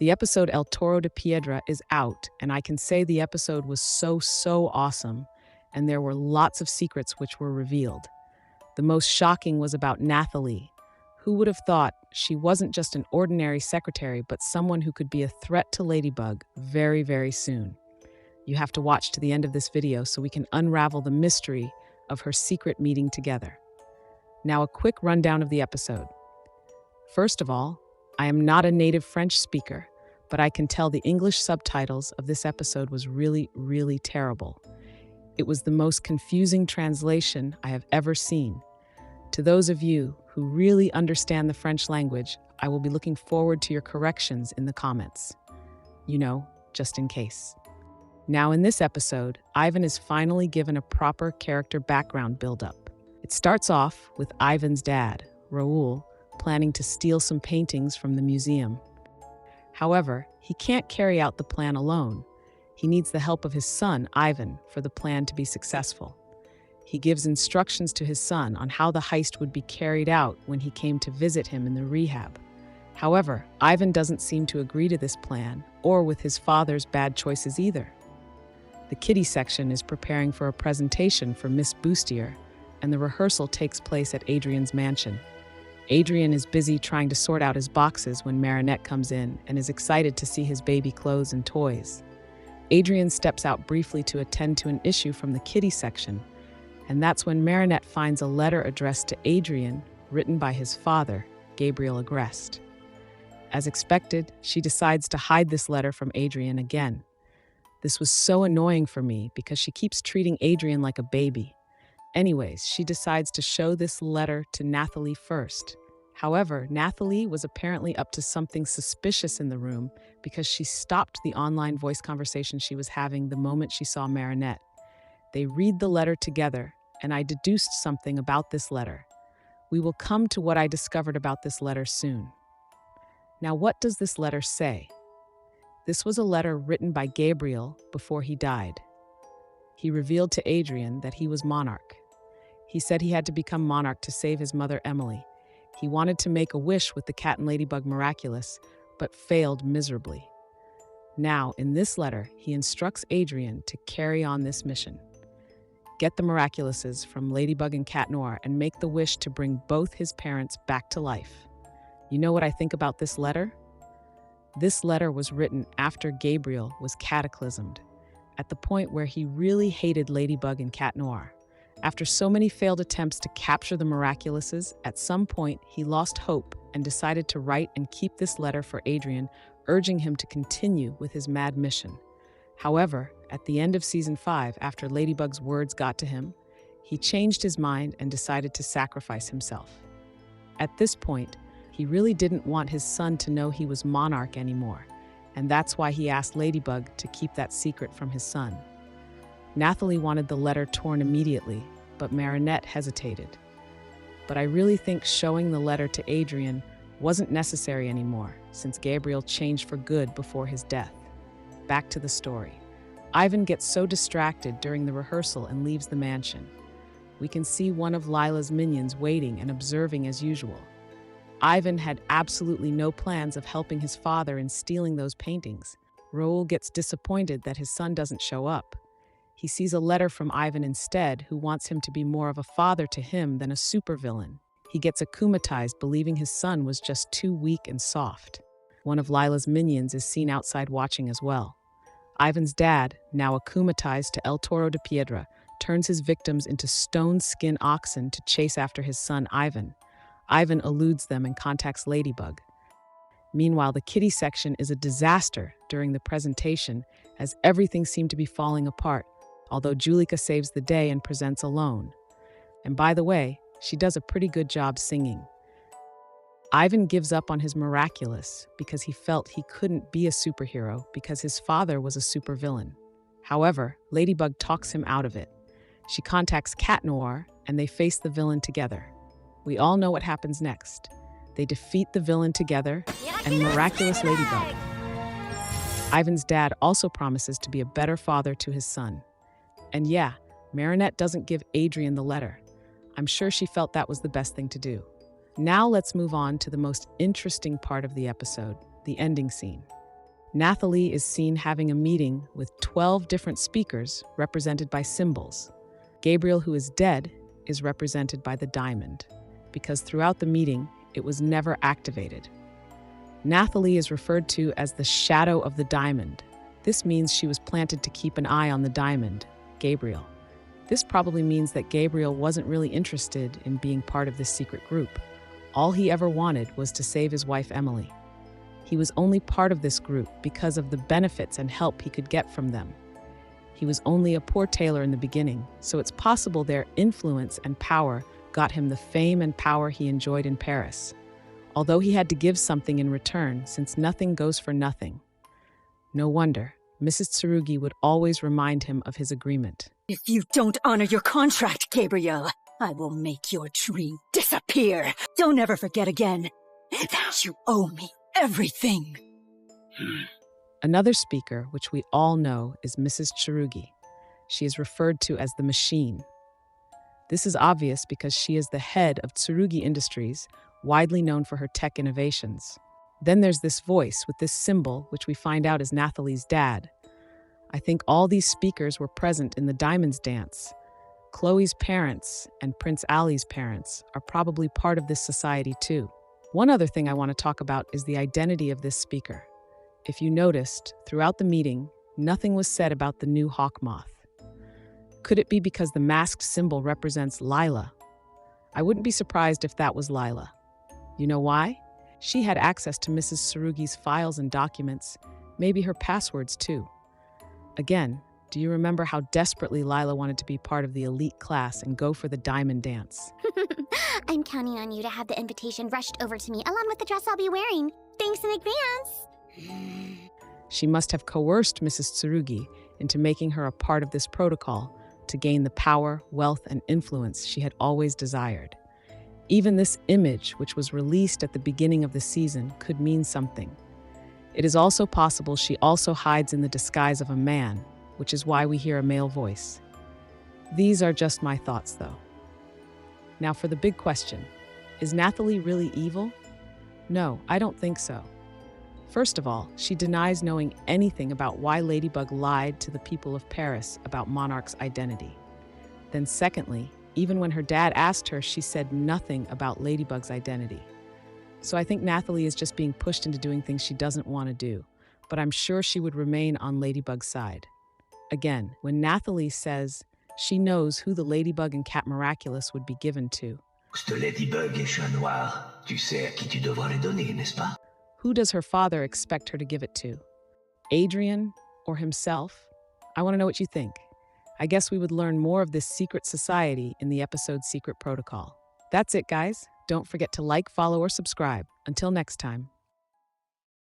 The episode El Toro De Piedra is out, and I can say the episode was so awesome, and there were lots of secrets which were revealed. The most shocking was about Nathalie. Who would have thought she wasn't just an ordinary secretary, but someone who could be a threat to Ladybug very soon? You have to watch to the end of this video so we can unravel the mystery of her secret meeting together. Now, a quick rundown of the episode. First of all, I am not a native French speaker, but I can tell the English subtitles of this episode was really terrible. It was the most confusing translation I have ever seen. To those of you who really understand the French language, I will be looking forward to your corrections in the comments. Just in case. Now in this episode, Ivan is finally given a proper character background build-up. It starts off with Ivan's dad, Raoul, planning to steal some paintings from the museum. However, he can't carry out the plan alone. He needs the help of his son, Ivan, for the plan to be successful. He gives instructions to his son on how the heist would be carried out when he came to visit him in the rehab. However, Ivan doesn't seem to agree to this plan, or with his father's bad choices either. The kiddie section is preparing for a presentation for Miss Bustier, and the rehearsal takes place at Adrian's mansion. Adrian is busy trying to sort out his boxes when Marinette comes in and is excited to see his baby clothes and toys. Adrian steps out briefly to attend to an issue from the kiddie section, and that's when Marinette finds a letter addressed to Adrian, written by his father, Gabriel Agreste. As expected, she decides to hide this letter from Adrian again. This was so annoying for me because she keeps treating Adrian like a baby. Anyways, she decides to show this letter to Nathalie first. However, Nathalie was apparently up to something suspicious in the room because she stopped the online voice conversation she was having the moment she saw Marinette. They read the letter together, and I deduced something about this letter. We will come to what I discovered about this letter soon. Now, what does this letter say? This was a letter written by Gabriel before he died. He revealed to Adrian that he was monarch. He said he had to become monarch to save his mother, Emily. He wanted to make a wish with the cat and ladybug Miraculous, but failed miserably. Now, in this letter, he instructs Adrian to carry on this mission. Get the Miraculouses from Ladybug and Cat Noir and make the wish to bring both his parents back to life. You know what I think about this letter? This letter was written after Gabriel was cataclysmed, at the point where he really hated Ladybug and Cat Noir. After so many failed attempts to capture the Miraculouses, at some point he lost hope and decided to write and keep this letter for Adrian, urging him to continue with his mad mission. However, at the end of season 5, after Ladybug's words got to him, he changed his mind and decided to sacrifice himself. At this point, he really didn't want his son to know he was monarch anymore, and that's why he asked Ladybug to keep that secret from his son. Nathalie wanted the letter torn immediately, but Marinette hesitated. But I really think showing the letter to Adrian wasn't necessary anymore, since Gabriel changed for good before his death. Back to the story. Ivan gets so distracted during the rehearsal and leaves the mansion. We can see one of Lila's minions waiting and observing as usual. Ivan had absolutely no plans of helping his father in stealing those paintings. Raoul gets disappointed that his son doesn't show up. He sees a letter from Ivan instead, who wants him to be more of a father to him than a supervillain. He gets akumatized, believing his son was just too weak and soft. One of Lila's minions is seen outside watching as well. Ivan's dad, now akumatized to El Toro De Piedra, turns his victims into stone-skin oxen to chase after his son Ivan. Ivan eludes them and contacts Ladybug. Meanwhile, the kiddie section is a disaster during the presentation, as everything seemed to be falling apart, although Julika saves the day and presents alone. And by the way, she does a pretty good job singing. Ivan gives up on his Miraculous because he felt he couldn't be a superhero because his father was a supervillain. However, Ladybug talks him out of it. She contacts Cat Noir, and they face the villain together. We all know what happens next. They defeat the villain together, and Miraculous Ladybug. Ivan's dad also promises to be a better father to his son. And yeah, Marinette doesn't give Adrian the letter. I'm sure she felt that was the best thing to do. Now let's move on to the most interesting part of the episode, the ending scene. Nathalie is seen having a meeting with 12 different speakers represented by symbols. Gabriel, who is dead, is represented by the diamond, because throughout the meeting, it was never activated. Nathalie is referred to as the shadow of the diamond. This means she was planted to keep an eye on the diamond, Gabriel. This probably means that Gabriel wasn't really interested in being part of this secret group. All he ever wanted was to save his wife Emily. He was only part of this group because of the benefits and help he could get from them. He was only a poor tailor in the beginning, so it's possible their influence and power got him the fame and power he enjoyed in Paris. Although he had to give something in return, since nothing goes for nothing. No wonder, Mrs. Tsurugi would always remind him of his agreement. If you don't honor your contract, Gabriel, I will make your dream disappear. Don't ever forget again that you owe me everything. Another speaker, which we all know, is Mrs. Tsurugi. She is referred to as the machine. This is obvious because she is the head of Tsurugi Industries, widely known for her tech innovations. Then there's this voice with this symbol, which we find out is Nathalie's dad. I think all these speakers were present in the Diamonds dance. Chloe's parents and Prince Ali's parents are probably part of this society too. One other thing I want to talk about is the identity of this speaker. If you noticed, throughout the meeting, nothing was said about the new hawk moth. Could it be because the masked symbol represents Lila? I wouldn't be surprised if that was Lila. You know why? She had access to Mrs. Tsurugi's files and documents, maybe her passwords too. Again, do you remember how desperately Lila wanted to be part of the elite class and go for the diamond dance? I'm counting on you to have the invitation rushed over to me along with the dress I'll be wearing. Thanks in advance. She must have coerced Mrs. Tsurugi into making her a part of this protocol to gain the power, wealth, and influence she had always desired. Even this image, which was released at the beginning of the season, could mean something. It is also possible she also hides in the disguise of a man, which is why we hear a male voice. These are just my thoughts, though. Now for the big question. Is Nathalie really evil? No, I don't think so. First of all, she denies knowing anything about why Ladybug lied to the people of Paris about Monarch's identity. Then secondly, even when her dad asked her, she said nothing about Ladybug's identity. So I think Nathalie is just being pushed into doing things she doesn't want to do, but I'm sure she would remain on Ladybug's side. Again, when Nathalie says she knows who the Ladybug and Cat Miraculous would be given to. Ce Ladybug et Chat Noir, tu sais à qui tu devras les donner, n'est-ce pas? Who does her father expect her to give it to? Adrian or himself? I want to know what you think. I guess we would learn more of this secret society in the episode Secret Protocol. That's it, guys. Don't forget to like, follow, or subscribe. Until next time.